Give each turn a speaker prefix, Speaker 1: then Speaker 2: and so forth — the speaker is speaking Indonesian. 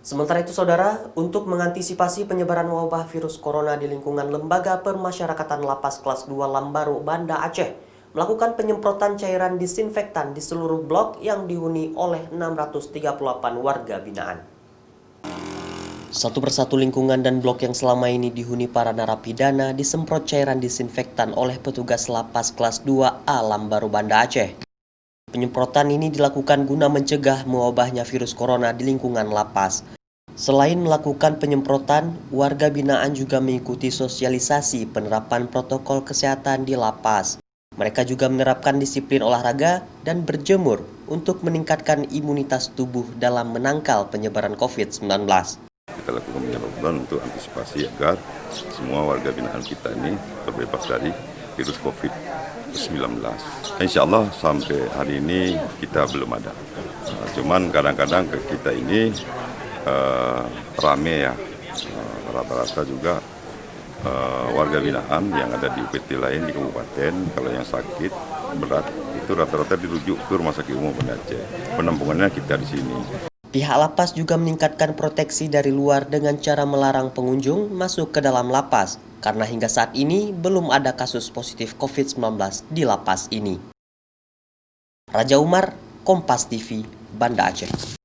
Speaker 1: Sementara itu, Saudara, untuk mengantisipasi penyebaran wabah virus corona di lingkungan Lembaga Permasyarakatan Lapas Kelas 2 Lambaru, Banda Aceh, melakukan penyemprotan cairan disinfektan di seluruh blok yang dihuni oleh 638 warga binaan. Satu persatu lingkungan dan blok yang selama ini dihuni para narapidana disemprot cairan disinfektan oleh petugas Lapas Kelas 2A Lambaru, Banda Aceh. Penyemprotan ini dilakukan guna mencegah mewabahnya virus corona di lingkungan lapas. Selain melakukan penyemprotan, warga binaan juga mengikuti sosialisasi penerapan protokol kesehatan di lapas. Mereka juga menerapkan disiplin olahraga dan berjemur untuk meningkatkan imunitas tubuh dalam menangkal penyebaran COVID-19.
Speaker 2: Kita lakukan penyemprotan untuk antisipasi agar semua warga binaan kita ini terbebas dari virus COVID-19. Insya Allah sampai hari ini kita belum ada. Cuman kadang-kadang kita ini rame ya, rata-rata juga warga binaan yang ada di UPT lain di kabupaten, kalau yang sakit berat itu rata-rata dirujuk ke Rumah Sakit Umum Banda Aceh. Penampungannya kita di sini.
Speaker 1: Pihak lapas juga meningkatkan proteksi dari luar dengan cara melarang pengunjung masuk ke dalam lapas, karena hingga saat ini belum ada kasus positif COVID-19 di lapas ini. Raja Umar, Kompas TV, Banda Aceh.